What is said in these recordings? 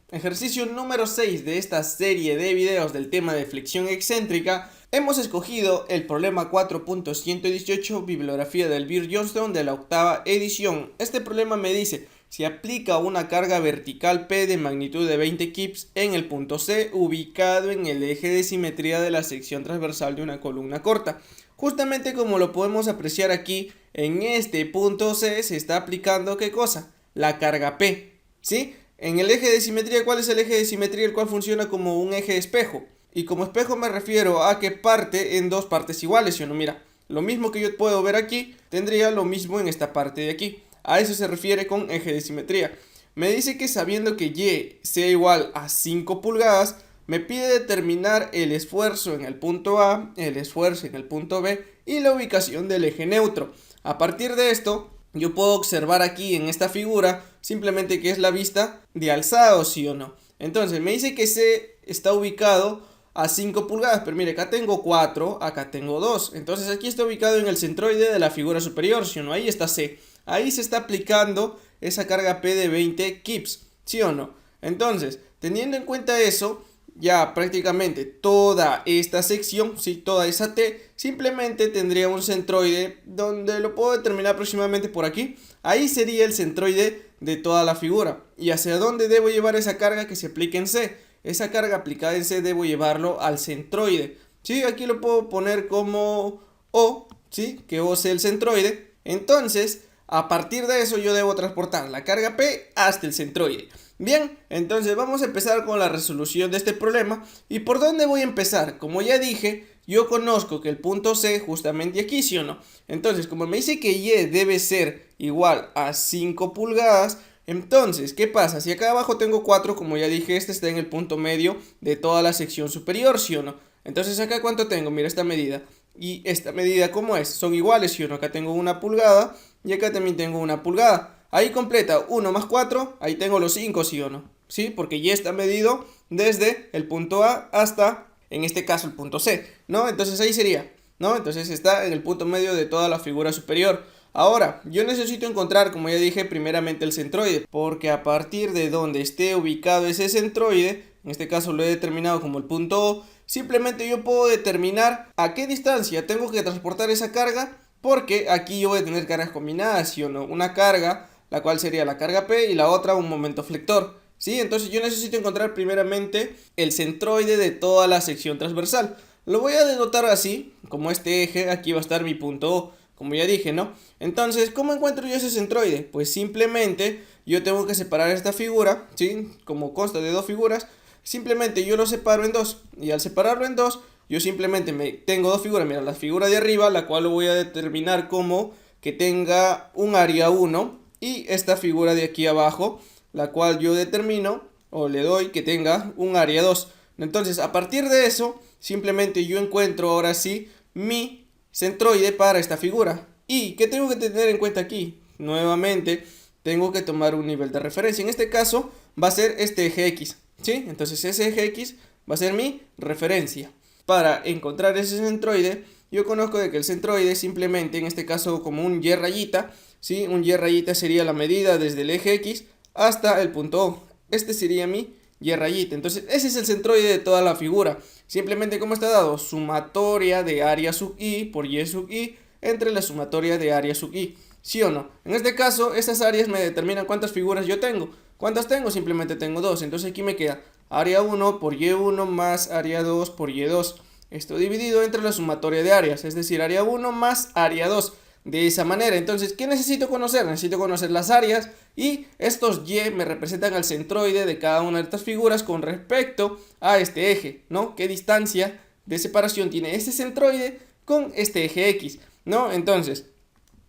Ejercicio número 6 de esta serie de videos del tema de flexión excéntrica. Hemos escogido el problema 4.118, bibliografía del Beer Johnston de la octava edición. Este problema me dice: si aplica una carga vertical P de magnitud de 20 kips en el punto C, ubicado en el eje de simetría de la sección transversal de una columna corta. Justamente como lo podemos apreciar aquí, en este punto C se está aplicando ¿qué cosa? La carga P, ¿sí? En el eje de simetría, ¿cuál es el eje de simetría? El cual funciona como un eje espejo. Y como espejo me refiero a que parte en dos partes iguales, ¿sí o no? Mira, lo mismo que yo puedo ver aquí, tendría lo mismo en esta parte de aquí. A eso se refiere con eje de simetría. Me dice que sabiendo que Y sea igual a 5 pulgadas, me pide determinar el esfuerzo en el punto A, el esfuerzo en el punto B y la ubicación del eje neutro. A partir de esto, yo puedo observar aquí en esta figura simplemente que es la vista de alzado, ¿sí o no? Entonces me dice que C está ubicado a 5 pulgadas, pero mire, acá tengo 4, acá tengo 2. Entonces aquí está ubicado en el centroide de la figura superior, ¿sí o no? Ahí está C. Ahí se está aplicando esa carga P de 20 kips, ¿sí o no? Entonces, teniendo en cuenta eso, ya prácticamente toda esta sección, ¿sí? Toda esa T, simplemente tendría un centroide donde lo puedo determinar aproximadamente por aquí. Ahí sería el centroide de toda la figura. ¿Y hacia dónde debo llevar esa carga que se aplique en C? Esa carga aplicada en C debo llevarlo al centroide, ¿sí? Aquí lo puedo poner como O, ¿sí? Que O sea el centroide. Entonces, a partir de eso yo debo transportar la carga P hasta el centroide. Bien, entonces vamos a empezar con la resolución de este problema. ¿Y por dónde voy a empezar? Como ya dije, yo conozco que el punto C justamente aquí, ¿sí o no? Entonces, como me dice que Y debe ser igual a 5 pulgadas, entonces, ¿qué pasa? Si acá abajo tengo 4, como ya dije, este está en el punto medio de toda la sección superior, ¿sí o no? Entonces, acá ¿cuánto tengo? Mira esta medida. Y esta medida, ¿cómo es? Son iguales, ¿sí o no? Acá tengo 1 pulgada y acá también tengo 1 pulgada. Ahí completa 1 más 4, ahí tengo los 5, ¿sí o no? ¿Sí? Porque ya está medido desde el punto A hasta, en este caso, el punto C, ¿no? Entonces ahí sería, ¿no? Entonces está en el punto medio de toda la figura superior. Ahora, yo necesito encontrar, como ya dije, primeramente el centroide, porque a partir de donde esté ubicado ese centroide, en este caso lo he determinado como el punto O, simplemente yo puedo determinar a qué distancia tengo que transportar esa carga, porque aquí yo voy a tener cargas combinadas, ¿sí o no? Una carga, la cual sería la carga P, y la otra un momento flector, ¿sí? Entonces yo necesito encontrar primeramente el centroide de toda la sección transversal. Lo voy a denotar así, como este eje, aquí va a estar mi punto O, como ya dije, ¿no? Entonces, ¿cómo encuentro yo ese centroide? Pues simplemente yo tengo que separar esta figura, ¿sí? Como consta de dos figuras, simplemente yo lo separo en dos. Y al separarlo en dos, yo simplemente tengo dos figuras. Mira, la figura de arriba, la cual lo voy a determinar como que tenga un área 1. Y esta figura de aquí abajo, la cual yo determino o le doy que tenga un área 2. Entonces, a partir de eso, simplemente yo encuentro ahora sí mi centroide para esta figura. ¿Y qué tengo que tener en cuenta aquí? Nuevamente, tengo que tomar un nivel de referencia. En este caso, va a ser este eje X, ¿sí? Entonces, ese eje X va a ser mi referencia. Para encontrar ese centroide, yo conozco de que el centroide simplemente, en este caso, como un Y rayita, ¿sí? Un Y rayita sería la medida desde el eje X hasta el punto O. Este sería mi Y rayita. Entonces, ese es el centroide de toda la figura. Simplemente, ¿cómo está dado? Sumatoria de área sub i por y sub i entre la sumatoria de área sub i. ¿Sí o no? En este caso, estas áreas me determinan cuántas figuras yo tengo. ¿Cuántas tengo? Simplemente tengo dos. Entonces aquí me queda área 1 por y1 más área 2 por y2. Esto dividido entre la sumatoria de áreas, es decir, área 1 más área 2. De esa manera, entonces, ¿qué necesito conocer? Necesito conocer las áreas y estos Y me representan al centroide de cada una de estas figuras con respecto a este eje, ¿no? ¿Qué distancia de separación tiene este centroide con este eje X, ¿no? Entonces,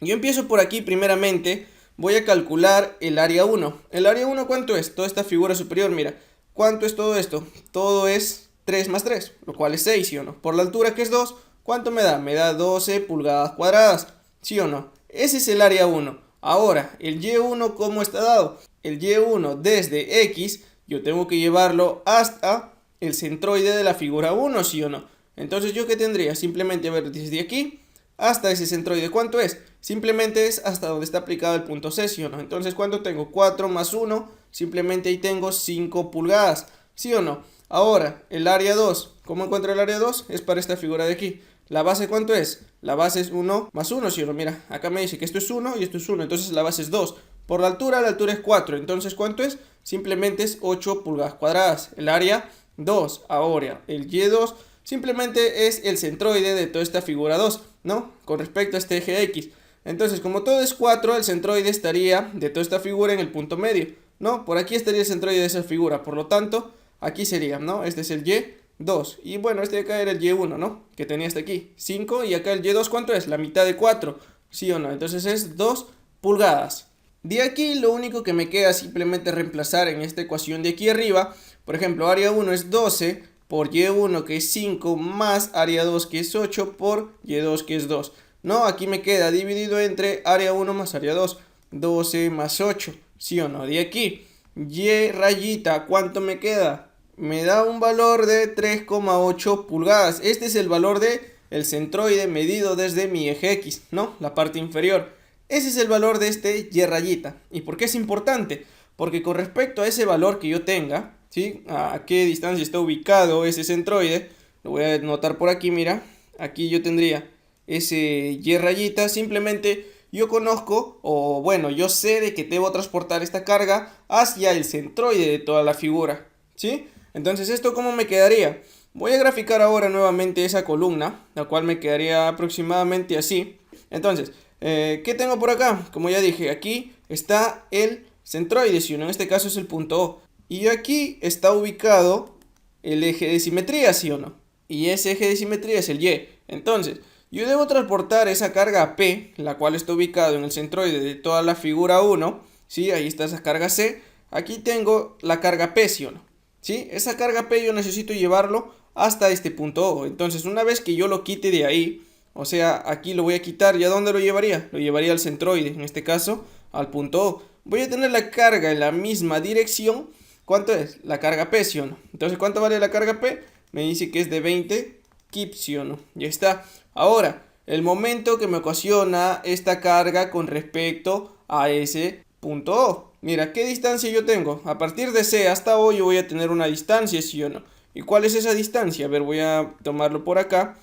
yo empiezo por aquí primeramente, voy a calcular el área 1. ¿El área 1 cuánto es? Toda esta figura superior, mira, ¿cuánto es todo esto? Todo es 3 más 3, lo cual es 6, ¿sí o no? Por la altura que es 2, ¿cuánto me da? Me da 12 pulgadas cuadradas. ¿Sí o no? Ese es el área 1. Ahora, el Y1, ¿cómo está dado? El Y1 desde X, yo tengo que llevarlo hasta el centroide de la figura 1, ¿sí o no? Entonces, ¿yo qué tendría? Simplemente, a ver, desde aquí hasta ese centroide, ¿cuánto es? Simplemente es hasta donde está aplicado el punto C, ¿sí o no? Entonces, ¿cuánto tengo? 4 más 1 simplemente ahí tengo 5 pulgadas, ¿sí o no? Ahora, el área 2, ¿cómo encuentro el área 2? Es para esta figura de aquí. ¿La base cuánto es? La base es 1 más 1, ¿sí o no? Mira, acá me dice que esto es 1 y esto es 1, entonces la base es 2. Por la altura es 4, entonces ¿cuánto es? Simplemente es 8 pulgadas cuadradas. El área 2. Ahora, el Y2 simplemente es el centroide de toda esta figura 2, ¿no? Con respecto a este eje X. Entonces, como todo es 4, el centroide estaría de toda esta figura en el punto medio, ¿no? Por aquí estaría el centroide de esa figura, por lo tanto, aquí sería, ¿no? Este es el Y2. Y bueno, este de acá era el Y1, ¿no? Que tenía hasta aquí, 5. Y acá el Y2, ¿cuánto es? La mitad de 4, ¿sí o no? Entonces es 2 pulgadas. De aquí lo único que me queda simplemente reemplazar en esta ecuación de aquí arriba. Por ejemplo, área 1 es 12 por Y1 que es 5 más área 2 que es 8 por Y2 que es 2. No, aquí me queda dividido entre área 1 más área 2. 12 más 8, ¿sí o no? De aquí, Y rayita, ¿cuánto me queda? Me da un valor de 3,8 pulgadas. Este es el valor de el centroide medido desde mi eje X, ¿no? La parte inferior. Ese es el valor de este Y rayita. ¿Y por qué es importante? Porque con respecto a ese valor que yo tenga, ¿sí? A qué distancia está ubicado ese centroide, lo voy a anotar por aquí, mira. Aquí yo tendría ese Y rayita. Simplemente yo conozco, o bueno, yo sé de que debo transportar esta carga hacia el centroide de toda la figura, ¿sí? Entonces, ¿esto cómo me quedaría? Voy a graficar ahora nuevamente esa columna, la cual me quedaría aproximadamente así. Entonces, ¿qué tengo por acá? Como ya dije, aquí está el centroide, ¿sí o no? En este caso es el punto O. Y aquí está ubicado el eje de simetría, ¿sí o no? Y ese eje de simetría es el Y. Entonces, yo debo transportar esa carga P, la cual está ubicado en el centroide de toda la figura 1, ¿sí? Ahí está esa carga C. Aquí tengo la carga P, ¿sí o no? ¿Sí? Esa carga P yo necesito llevarlo hasta este punto O. Entonces, una vez que yo lo quite de ahí, o sea, aquí lo voy a quitar, ¿y a dónde lo llevaría? Lo llevaría al centroide, en este caso, al punto O. Voy a tener la carga en la misma dirección. ¿Cuánto es? La carga P, ¿sí o no? Entonces, ¿cuánto vale la carga P? Me dice que es de 20 kips, ¿sí o no? Ya está. Ahora, el momento que me ocasiona esta carga con respecto a ese punto O. Mira, ¿qué distancia yo tengo? A partir de C hasta O yo voy a tener una distancia, ¿sí o no? ¿Y cuál es esa distancia? A ver, voy a tomarlo por acá.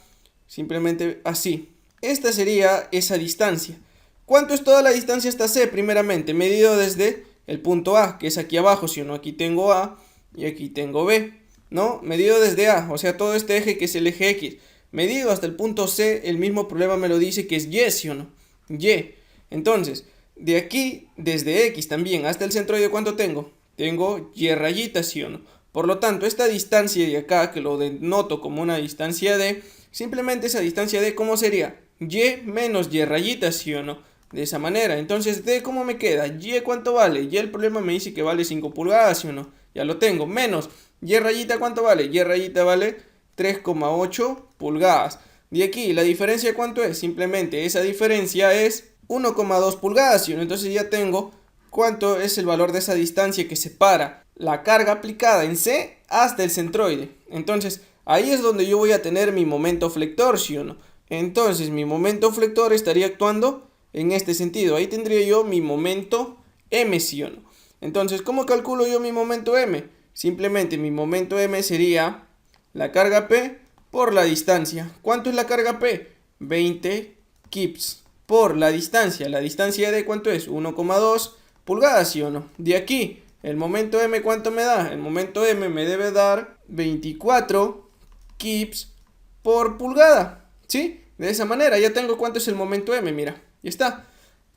Simplemente así. Esta sería esa distancia. ¿Cuánto es toda la distancia hasta C? Primeramente, medido desde el punto A, que es aquí abajo, ¿sí o no? Aquí tengo A y aquí tengo B, ¿no? Medido desde A, o sea, todo este eje que es el eje X. Medido hasta el punto C, el mismo problema me lo dice que es Y, ¿sí o no? Y. Entonces, de aquí, desde X también hasta el centroide, ¿cuánto tengo? Tengo Y rayita, ¿sí o no? Por lo tanto, esta distancia de acá, que lo denoto como una distancia D, simplemente esa distancia D, ¿cómo sería? Y menos Y rayita, ¿sí o no? De esa manera. Entonces, D, ¿cómo me queda? Y, ¿cuánto vale? Y el problema me dice que vale 5 pulgadas, ¿sí o no? Ya lo tengo. Menos Y rayita, ¿cuánto vale? Y rayita vale 3,8 pulgadas. De aquí, ¿la diferencia cuánto es? Simplemente esa diferencia es 1,2 pulgadas, ¿sí o no? Entonces ya tengo cuánto es el valor de esa distancia que separa la carga aplicada en C hasta el centroide. Entonces, ahí es donde yo voy a tener mi momento flector, ¿sí o no? Entonces, mi momento flector estaría actuando en este sentido. Ahí tendría yo mi momento M, ¿sí o no? Entonces, ¿cómo calculo yo mi momento M? Simplemente mi momento M sería la carga P por la distancia. ¿Cuánto es la carga P? 20 kips por la distancia. La distancia de ¿cuánto es? 1,2 pulgadas, ¿sí o no? De aquí, el momento M, ¿cuánto me da? El momento M me debe dar 24 kips por pulgada, ¿sí? De esa manera ya tengo cuánto es el momento M, mira, ya está.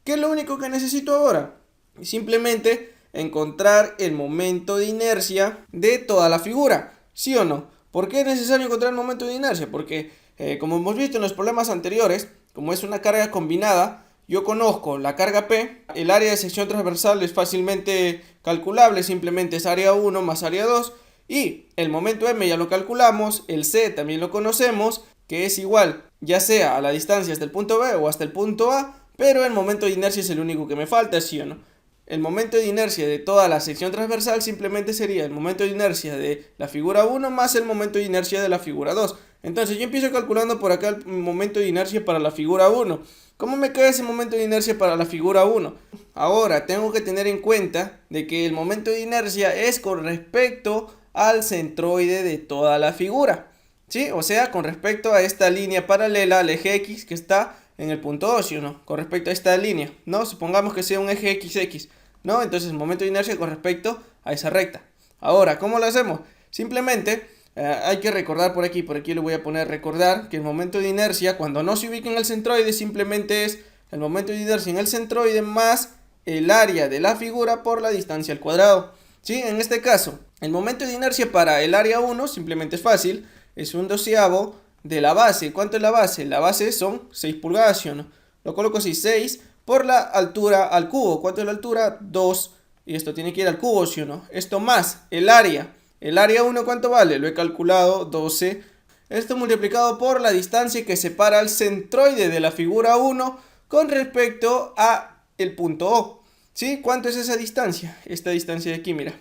¿Qué es lo único que necesito ahora? Simplemente encontrar el momento de inercia de toda la figura, ¿sí o no? ¿Por qué es necesario encontrar el momento de inercia? Porque, como hemos visto en los problemas anteriores, como es una carga combinada, yo conozco la carga P, el área de sección transversal es fácilmente calculable, simplemente es área 1 más área 2, y el momento M ya lo calculamos, el C también lo conocemos, que es igual, ya sea a la distancia hasta el punto B o hasta el punto A, pero el momento de inercia es el único que me falta, ¿sí o no? El momento de inercia de toda la sección transversal simplemente sería el momento de inercia de la figura 1 más el momento de inercia de la figura 2. Entonces yo empiezo calculando por acá el momento de inercia para la figura 1. ¿Cómo me queda ese momento de inercia para la figura 1? Ahora tengo que tener en cuenta de que el momento de inercia es con respecto al centroide de toda la figura, ¿sí? O sea, con respecto a esta línea paralela al eje X que está en el punto 2, ¿sí o no? Con respecto a esta línea, ¿no? Supongamos que sea un eje XX, ¿no? Entonces el momento de inercia con respecto a esa recta. Ahora, ¿cómo lo hacemos? Simplemente hay que recordar por aquí le voy a poner recordar que el momento de inercia cuando no se ubica en el centroide simplemente es el momento de inercia en el centroide más el área de la figura por la distancia al cuadrado, ¿sí? En este caso, el momento de inercia para el área 1 simplemente es fácil, es un doceavo de la base. ¿Cuánto es la base? La base son 6 pulgadas, ¿sí o no? Lo coloco así, 6 por la altura al cubo. ¿Cuánto es la altura? 2. Y esto tiene que ir al cubo, ¿sí o no? Esto más el área. El área 1, ¿cuánto vale? Lo he calculado, 12. Esto multiplicado por la distancia que separa el centroide de la figura 1 con respecto a el punto O. ¿Sí? ¿Cuánto es esa distancia? Esta distancia de aquí, mira.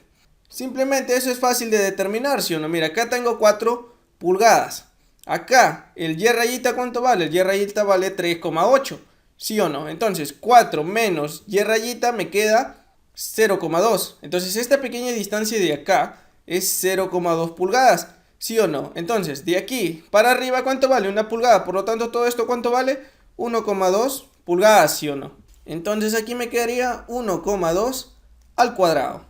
Simplemente eso es fácil de determinar, ¿sí o no? Mira, acá tengo 4 pulgadas. Acá, el Y rayita, ¿cuánto vale? El Y rayita vale 3,8. ¿Sí o no? Entonces, 4 menos Y rayita me queda 0,2. Entonces, esta pequeña distancia de acá es 0,2 pulgadas. ¿Sí o no? Entonces, de aquí para arriba, ¿cuánto vale? Una pulgada. Por lo tanto, todo esto, ¿cuánto vale? 1,2 pulgadas, ¿sí o no? Entonces, aquí me quedaría 1,2 al cuadrado.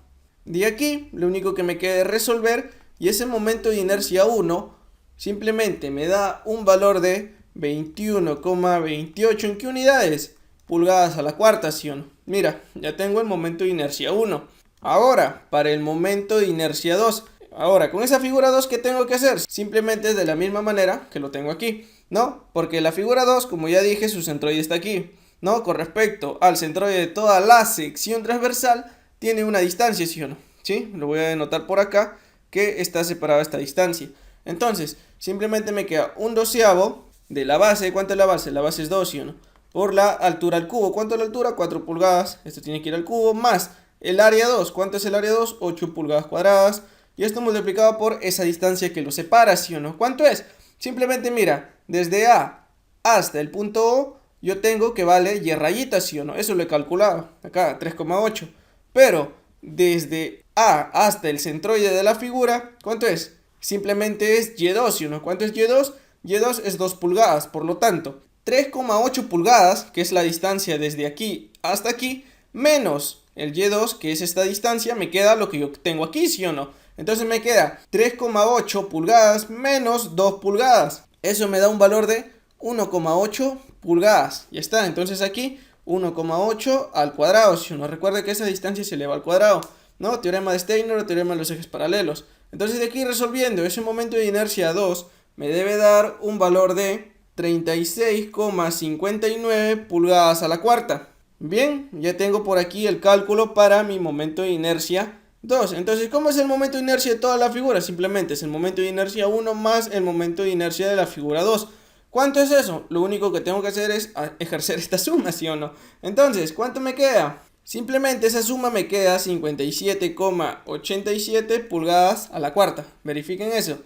De aquí, lo único que me queda es resolver y ese momento de inercia 1 simplemente me da un valor de 21,28. ¿En qué unidades? Pulgadas a la cuarta, ¿sí o no? Mira, ya tengo el momento de inercia 1. Ahora, para el momento de inercia 2. Ahora, con esa figura 2, ¿qué tengo que hacer? Simplemente es de la misma manera que lo tengo aquí, ¿no? Porque la figura 2, como ya dije, su centroide está aquí, ¿no? Con respecto al centroide de toda la sección transversal, tiene una distancia, ¿sí o no? ¿Sí? Lo voy a denotar por acá, que está separada esta distancia. Entonces, simplemente me queda un doceavo de la base. ¿Cuánto es la base? La base es 2, ¿sí o no? Por la altura al cubo. ¿Cuánto es la altura? 4 pulgadas. Esto tiene que ir al cubo, más el área 2. ¿Cuánto es el área 2? 8 pulgadas cuadradas. Y esto multiplicado por esa distancia que lo separa, ¿sí o no? ¿Cuánto es? Simplemente mira, desde A hasta el punto O, yo tengo que vale Y rayita, ¿sí o no? Eso lo he calculado. Acá, 3,8. Pero desde A hasta el centroide de la figura, ¿cuánto es? Simplemente es Y2, ¿sí o no? ¿Cuánto es Y2? Y2 es 2 pulgadas, por lo tanto, 3,8 pulgadas, que es la distancia desde aquí hasta aquí, menos el Y2, que es esta distancia, me queda lo que yo tengo aquí, ¿sí o no? Entonces me queda 3,8 pulgadas menos 2 pulgadas. Eso me da un valor de 1,8 pulgadas. Ya está, entonces aquí 1,8 al cuadrado, ¿sí o no? Recuerda que esa distancia se eleva al cuadrado, ¿no? Teorema de Steiner o teorema de los ejes paralelos. Entonces de aquí resolviendo ese momento de inercia 2 me debe dar un valor de 36,59 pulgadas a la cuarta. Bien, ya tengo por aquí el cálculo para mi momento de inercia 2. Entonces, ¿cómo es el momento de inercia de toda la figura? Simplemente es el momento de inercia 1 más el momento de inercia de la figura 2. ¿Cuánto es eso? Lo único que tengo que hacer es ejercer esta suma, ¿sí o no? Entonces, ¿cuánto me queda? Simplemente esa suma me queda 57,87 pulgadas a la cuarta. Verifiquen eso.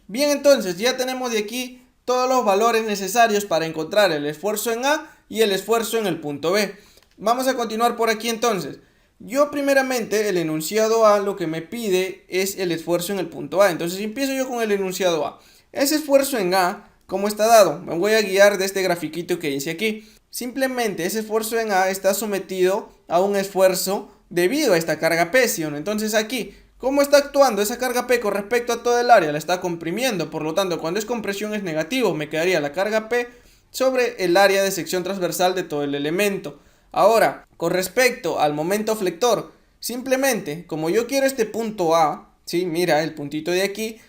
Bien, entonces ya tenemos de aquí todos los valores necesarios para encontrar el esfuerzo en A y el esfuerzo en el punto B. Vamos a continuar por aquí entonces. Yo primeramente el enunciado A lo que me pide es el esfuerzo en el punto A. Entonces empiezo yo con el enunciado A. Ese esfuerzo en A, ¿cómo está dado? Me voy a guiar de este grafiquito que dice aquí. Simplemente ese esfuerzo en A está sometido a un esfuerzo debido a esta carga P, ¿sí o no? Entonces aquí, ¿cómo está actuando esa carga P con respecto a toda el área? La está comprimiendo, por lo tanto, cuando es compresión es negativo. Me quedaría la carga P sobre el área de sección transversal de todo el elemento. Ahora, con respecto al momento flector, simplemente, como yo quiero este punto A, ¿sí? Mira el puntito de aquí,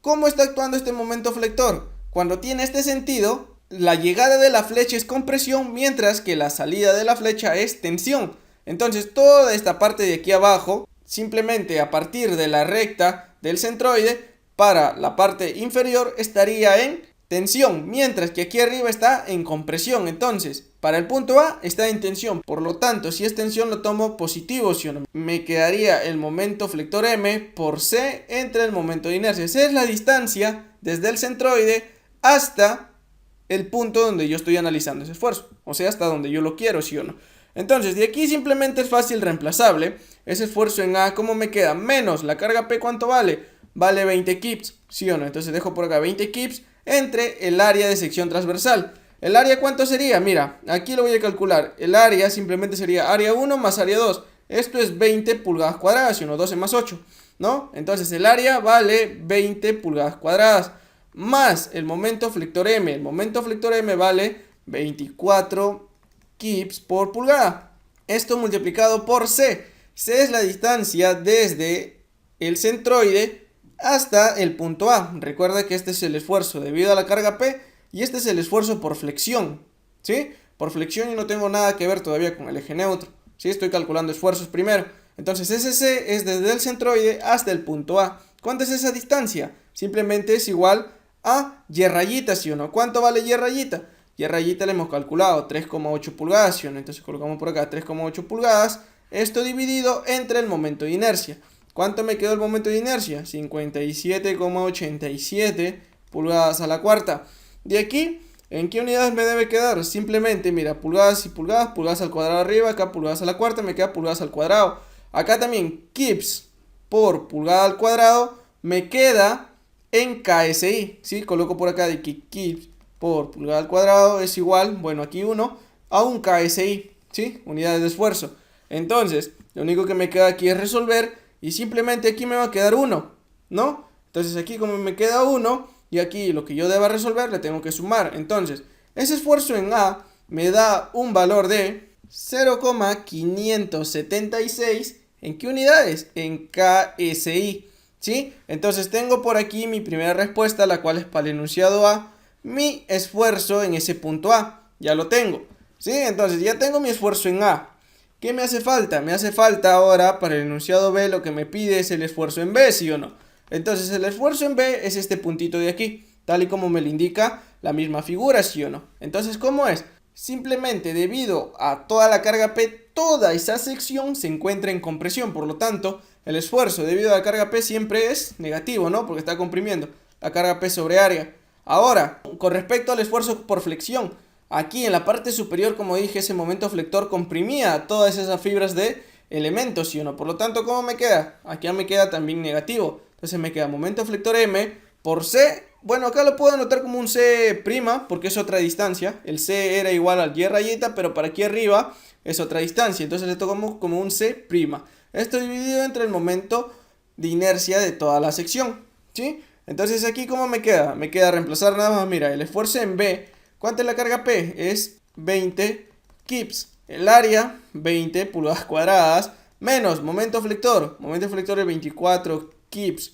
¿cómo está actuando este momento flector? Cuando tiene este sentido, la llegada de la flecha es compresión, mientras que la salida de la flecha es tensión. Entonces, toda esta parte de aquí abajo, simplemente a partir de la recta del centroide, para la parte inferior estaría en tensión, mientras que aquí arriba está en compresión. Entonces, para el punto A está en tensión, por lo tanto, si es tensión lo tomo positivo, ¿sí o no? Me quedaría el momento flector M por C entre el momento de inercia. C es la distancia desde el centroide hasta el punto donde yo estoy analizando ese esfuerzo, o sea, hasta donde yo lo quiero, ¿sí o no? Entonces, de aquí simplemente es fácil reemplazable. Ese esfuerzo en A, ¿cómo me queda? Menos la carga P, ¿cuánto vale? Vale 20 kips, ¿sí o no? Entonces dejo por acá 20 kips entre el área de sección transversal. ¿El área cuánto sería? Mira, aquí lo voy a calcular. El área simplemente sería área 1 más área 2. Esto es 20 pulgadas cuadradas, ¿sí o no? 12 más 8, ¿no? Entonces el área vale 20 pulgadas cuadradas más el momento flector M. El momento flector M vale 24 kips por pulgada. Esto multiplicado por C. C es la distancia desde el centroide hasta el punto A. Recuerda que este es el esfuerzo debido a la carga P y este es el esfuerzo por flexión, ¿sí? Por flexión y no tengo nada que ver todavía con el eje neutro, ¿sí? Estoy calculando esfuerzos primero. Entonces ese C es desde el centroide hasta el punto A. ¿Cuánto es esa distancia? Simplemente es igual a Y rayita, ¿sí o no? ¿Cuánto vale Y rayita? Y rayita le hemos calculado 3,8 pulgadas, ¿sí o no? Entonces colocamos por acá 3,8 pulgadas. Esto dividido entre el momento de inercia. ¿Cuánto me quedó el momento de inercia? 57,87 pulgadas a la cuarta. De aquí, ¿en qué unidades me debe quedar? Simplemente, mira, pulgadas y pulgadas, pulgadas al cuadrado arriba, acá pulgadas a la cuarta, me queda pulgadas al cuadrado. Acá también, kips por pulgada al cuadrado, me queda en KSI, ¿sí? Coloco por acá de que kips por pulgada al cuadrado es igual, bueno, aquí 1, a un KSI, ¿sí? Unidades de esfuerzo. Entonces, lo único que me queda aquí es resolver y simplemente aquí me va a quedar 1, ¿no? Entonces aquí como me queda 1 y aquí lo que yo deba resolver le tengo que sumar. Entonces, ese esfuerzo en A me da un valor de 0,576. ¿En qué unidades? En KSI, ¿sí? Entonces tengo por aquí mi primera respuesta, la cual es para el enunciado A, mi esfuerzo en ese punto A. Ya lo tengo, ¿sí? Entonces ya tengo mi esfuerzo en A. ¿Qué me hace falta? Me hace falta ahora para el enunciado B, lo que me pide es el esfuerzo en B, ¿sí o no? Entonces el esfuerzo en B es este puntito de aquí, tal y como me lo indica la misma figura, ¿sí o no? Entonces, ¿cómo es? Simplemente debido a toda la carga P, toda esa sección se encuentra en compresión, por lo tanto, el esfuerzo debido a la carga P siempre es negativo, ¿no? Porque está comprimiendo la carga P sobre área. Ahora, con respecto al esfuerzo por flexión, aquí en la parte superior, como dije, ese momento flector comprimía todas esas fibras de elementos, ¿sí o no? Por lo tanto, ¿cómo me queda? Aquí ya me queda también negativo. Entonces me queda momento flector M por C. Bueno, acá lo puedo anotar como un C' porque es otra distancia. El C era igual al Y rayita, pero para aquí arriba es otra distancia. Entonces le tomo como un C'. Esto dividido entre el momento de inercia de toda la sección, ¿sí? Entonces aquí ¿cómo me queda? Me queda reemplazar nada más, mira, el esfuerzo en B. ¿Cuánto es la carga P? Es 20 kips. El área, 20 pulgadas cuadradas, menos momento flector. Momento flector es 24 kips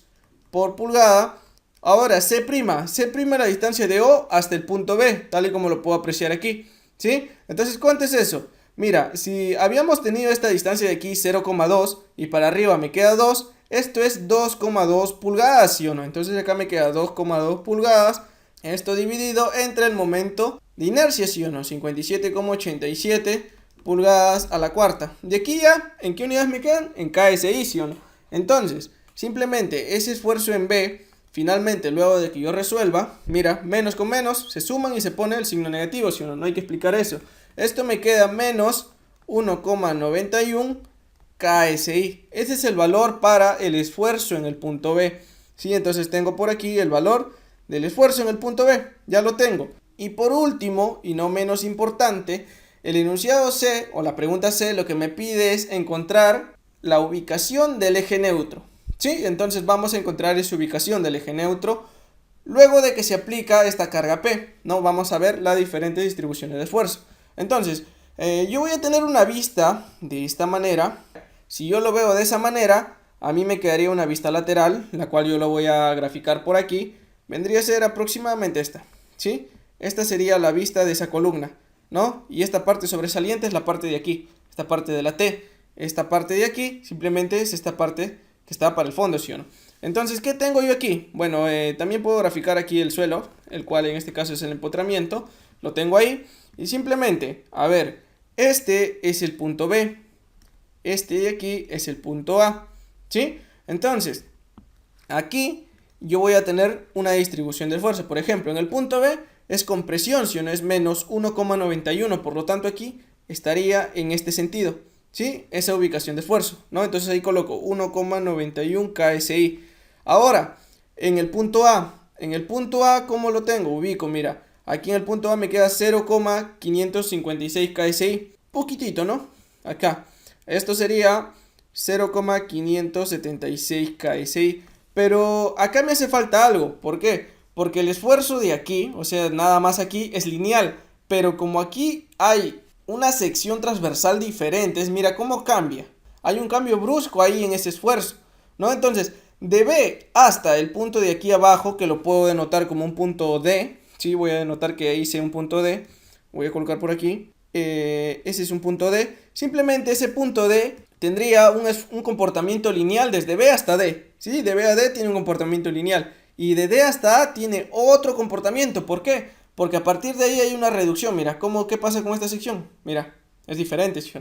por pulgada. Ahora C', C' es la distancia de O hasta el punto B, tal y como lo puedo apreciar aquí, ¿sí? Entonces, ¿cuánto es eso? Mira, si habíamos tenido esta distancia de aquí 0,2 y para arriba me queda 2, esto es 2,2 pulgadas, ¿sí o no? Entonces acá me queda 2,2 pulgadas, esto dividido entre el momento de inercia, ¿sí o no? 57,87 pulgadas a la cuarta. De aquí ya, ¿en qué unidades me quedan? En KSI, ¿sí o no? Entonces, simplemente ese esfuerzo en B, finalmente luego de que yo resuelva, mira, menos con menos, se suman y se pone el signo negativo, ¿sí o no? No hay que explicar eso. Esto me queda menos 1,91 KSI. Ese es el valor para el esfuerzo en el punto B, ¿sí? Entonces tengo por aquí el valor del esfuerzo en el punto B, ya lo tengo. Y por último, y no menos importante, el enunciado C o la pregunta C lo que me pide es encontrar la ubicación del eje neutro, ¿sí? Entonces vamos a encontrar esa ubicación del eje neutro luego de que se aplica esta carga P, ¿no? Vamos a ver las diferentes distribuciones de esfuerzo. Entonces, yo voy a tener una vista de esta manera. Si yo lo veo de esa manera, a mí me quedaría una vista lateral, la cual yo lo voy a graficar por aquí. Vendría a ser aproximadamente esta, ¿sí? Esta sería la vista de esa columna, ¿no? Y esta parte sobresaliente es la parte de aquí, esta parte de la T. Esta parte de aquí simplemente es esta parte que está para el fondo, ¿sí o no? Entonces, ¿qué tengo yo aquí? Bueno, también puedo graficar aquí el suelo, el cual en este caso es el empotramiento. Lo tengo ahí. Y simplemente, a ver, este es el punto B. Este de aquí es el punto A, ¿sí? Entonces, aquí yo voy a tener una distribución de esfuerzo. Por ejemplo, en el punto B es compresión, si no es menos 1,91, por lo tanto aquí estaría en este sentido, ¿sí? Esa ubicación de esfuerzo, ¿no? Entonces ahí coloco 1,91 KSI. Ahora, en el punto A, ¿cómo lo tengo? Ubico, mira, aquí en el punto A me queda 0,556 KSI, poquitito, ¿no? Acá, esto sería 0,576 KSI, pero acá me hace falta algo. ¿Por qué? Porque el esfuerzo de aquí, o sea, nada más aquí, es lineal, pero como aquí hay una sección transversal diferente, mira cómo cambia. Hay un cambio brusco ahí en ese esfuerzo, ¿no? Entonces, de B hasta el punto de aquí abajo, que lo puedo denotar como un punto D, ¿sí? Voy a denotar que ahí sea un punto D, voy a colocar por aquí, ese es un punto D. Simplemente ese punto D tendría un comportamiento lineal desde B hasta D, ¿sí? De B a D tiene un comportamiento lineal, y de D hasta A tiene otro comportamiento. ¿Por qué? Porque a partir de ahí hay una reducción. Mira, ¿qué pasa con esta sección? Mira, es diferente, ¿sí?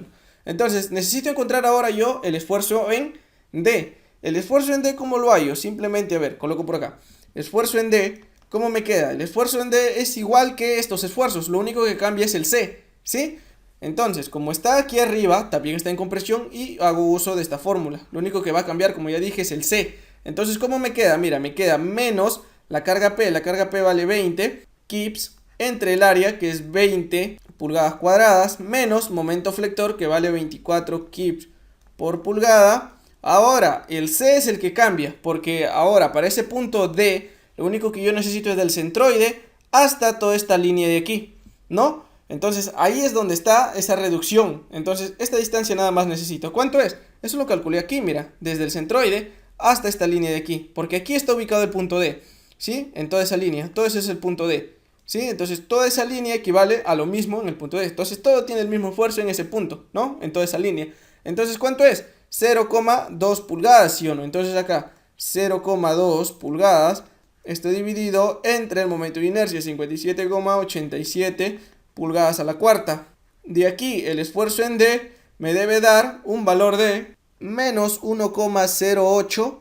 Entonces, necesito encontrar ahora yo el esfuerzo en D. El esfuerzo en D, ¿cómo lo hallo? Simplemente, a ver, coloco por acá. Esfuerzo en D, ¿cómo me queda? El esfuerzo en D es igual que estos esfuerzos. Lo único que cambia es el C, ¿sí? Entonces, como está aquí arriba, también está en compresión y hago uso de esta fórmula. Lo único que va a cambiar, como ya dije, es el C. Entonces, ¿cómo me queda? Mira, me queda menos la carga P. La carga P vale 20 kips entre el área, que es 20 pulgadas cuadradas, menos momento flector, que vale 24 kips por pulgada. Ahora, el C es el que cambia, porque ahora para ese punto D, lo único que yo necesito es del centroide hasta toda esta línea de aquí, ¿no? Entonces ahí es donde está esa reducción. Entonces esta distancia nada más necesito. ¿Cuánto es? Eso lo calculé aquí, mira, desde el centroide hasta esta línea de aquí, porque aquí está ubicado el punto D, ¿sí? En toda esa línea, todo ese es el punto D, ¿sí? Entonces toda esa línea equivale a lo mismo en el punto D. Entonces todo tiene el mismo esfuerzo en ese punto, ¿no? En toda esa línea. Entonces, ¿cuánto es? 0,2 pulgadas, ¿sí o no? Entonces acá 0,2 pulgadas, esto dividido entre el momento de inercia, 57,87 pulgadas a la cuarta. De aquí el esfuerzo en D me debe dar un valor de menos 1,08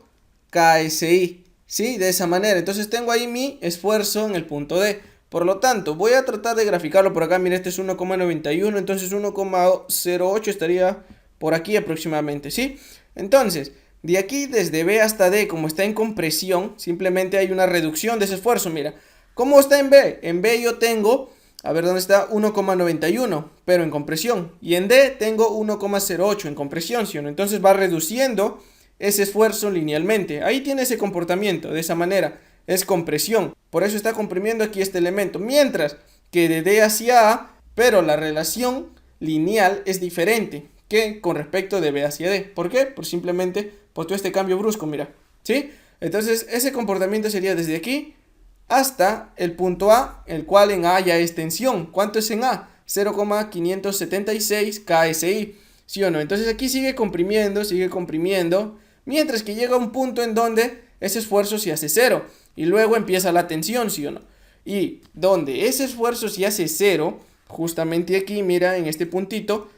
KSI, ¿sí? De esa manera. Entonces tengo ahí mi esfuerzo en el punto D. Por lo tanto, voy a tratar de graficarlo por acá. Mira, este es 1,91, entonces 1,08 estaría por aquí aproximadamente, ¿sí? Entonces, de aquí desde B hasta D, como está en compresión, simplemente hay una reducción de ese esfuerzo. Mira, ¿cómo está en B? En B yo tengo, a ver dónde está, 1,91, pero en compresión. Y en D tengo 1,08 en compresión, ¿sí o no? Entonces va reduciendo ese esfuerzo linealmente. Ahí tiene ese comportamiento, de esa manera. Es compresión. Por eso está comprimiendo aquí este elemento. Mientras que de D hacia A, pero la relación lineal es diferente que con respecto de B hacia D. ¿Por qué? Por simplemente por todo este cambio brusco, mira, ¿sí? Entonces ese comportamiento sería desde aquí hasta el punto A, el cual en A ya es tensión. ¿Cuánto es en A? 0,576 KSI, ¿sí o no? Entonces aquí sigue comprimiendo, mientras que llega a un punto en donde ese esfuerzo se hace cero y luego empieza la tensión, ¿sí o no? Y donde ese esfuerzo se hace cero, justamente aquí, mira, en este puntito,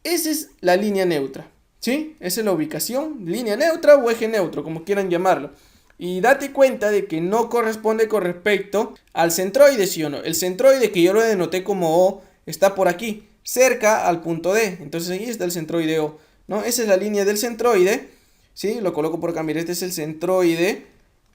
esa es la línea neutra, ¿sí? Esa es la ubicación, línea neutra o eje neutro, como quieran llamarlo. Y date cuenta de que no corresponde con respecto al centroide, ¿sí o no? El centroide, que yo lo denoté como O, está por aquí, cerca al punto D. Entonces ahí está el centroide O, ¿no? Esa es la línea del centroide, ¿sí? Lo coloco por acá, mira, este es el centroide.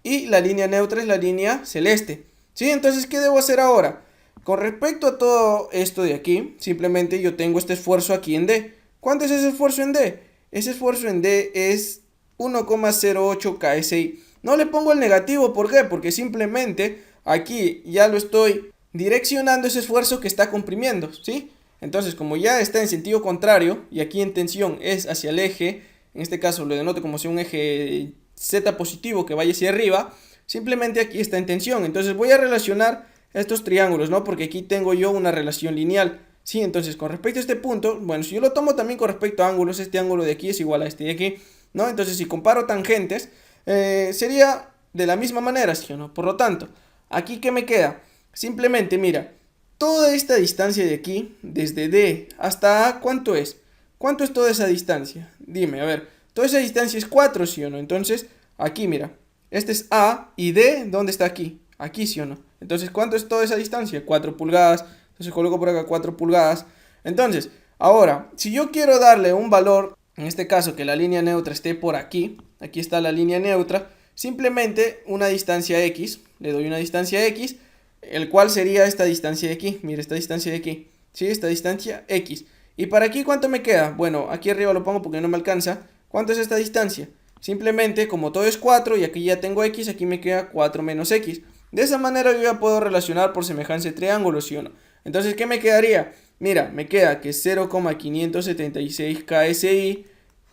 Y la línea neutra es la línea celeste, ¿sí? Entonces, ¿qué debo hacer ahora? Con respecto a todo esto de aquí, simplemente yo tengo este esfuerzo aquí en D. ¿Cuánto es ese esfuerzo en D? Ese esfuerzo en D es 1,08 KSI. No le pongo el negativo, ¿por qué? Porque simplemente aquí ya lo estoy direccionando ese esfuerzo que está comprimiendo, ¿sí? Entonces, como ya está en sentido contrario y aquí en tensión es hacia el eje, en este caso lo denoto como si un eje Z positivo que vaya hacia arriba, simplemente aquí está en tensión. Entonces voy a relacionar estos triángulos, ¿no? Porque aquí tengo yo una relación lineal, ¿sí? Entonces con respecto a este punto, bueno, si yo lo tomo también con respecto a ángulos, este ángulo de aquí es igual a este de aquí, ¿no? Entonces si comparo tangentes, sería de la misma manera, ¿sí o no? Por lo tanto, aquí ¿qué me queda? Simplemente, mira, toda esta distancia de aquí, desde D hasta A, ¿cuánto es? ¿Cuánto es toda esa distancia? Dime, a ver, toda esa distancia es 4, ¿sí o no? Entonces, aquí, mira, Este es A y D, ¿dónde está aquí? Aquí, ¿sí o no? Entonces, ¿cuánto es toda esa distancia? 4 pulgadas. Entonces coloco por acá 4 pulgadas. Entonces, ahora, si yo quiero darle un valor, en este caso que la línea neutra esté por aquí, aquí está la línea neutra, simplemente una distancia X, le doy una distancia X, el cual sería esta distancia de aquí, mire esta distancia de aquí, ¿sí? Esta distancia X. ¿Y para aquí cuánto me queda? Bueno, aquí arriba lo pongo porque no me alcanza. ¿Cuánto es esta distancia? Simplemente, como todo es 4 y aquí ya tengo X, aquí me queda 4 menos X. De esa manera yo ya puedo relacionar por semejanza de triángulos, ¿sí o no? Entonces, ¿qué me quedaría? Mira, me queda que 0,576 KSI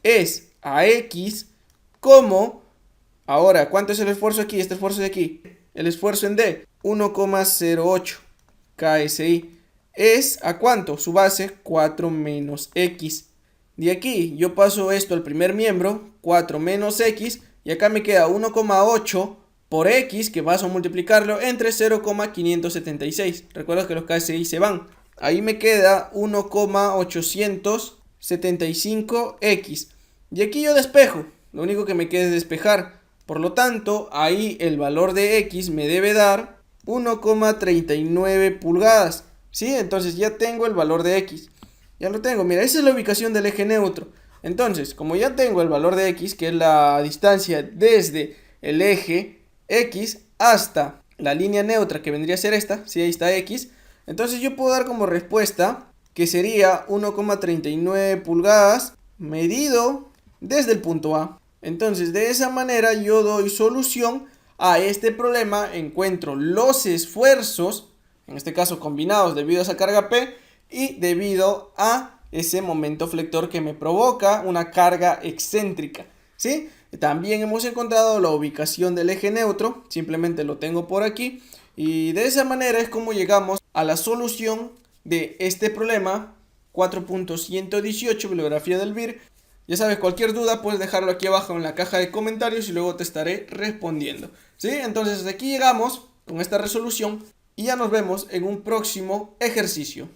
es a X como... Ahora, ¿cuánto es el esfuerzo aquí? Este esfuerzo de aquí. El esfuerzo en D, 1,08 KSI. ¿Es a cuánto? Su base, 4 menos X. De aquí yo paso esto al primer miembro, 4 menos X, y acá me queda 1,8 por X, que paso a multiplicarlo entre 0,576. Recuerda que los KSI se van. Ahí me queda 1,875X. Y aquí yo despejo. Lo único que me queda es despejar. Por lo tanto, ahí el valor de X me debe dar 1,39 pulgadas. ¿Sí? Entonces ya tengo el valor de X. Ya lo tengo. Mira, esa es la ubicación del eje neutro. Entonces, como ya tengo el valor de X, que es la distancia desde el eje X hasta la línea neutra, que vendría a ser esta, si ahí está X, entonces yo puedo dar como respuesta que sería 1,39 pulgadas medido desde el punto A. Entonces, de esa manera yo doy solución a este problema, encuentro los esfuerzos, en este caso combinados debido a esa carga P y debido a ese momento flector que me provoca una carga excéntrica, ¿sí? También hemos encontrado la ubicación del eje neutro, simplemente lo tengo por aquí, y de esa manera es como llegamos a la solución de este problema 4.118, bibliografía del BIR. Ya sabes, cualquier duda puedes dejarlo aquí abajo en la caja de comentarios y luego te estaré respondiendo, ¿sí? Entonces hasta aquí llegamos con esta resolución y ya nos vemos en un próximo ejercicio.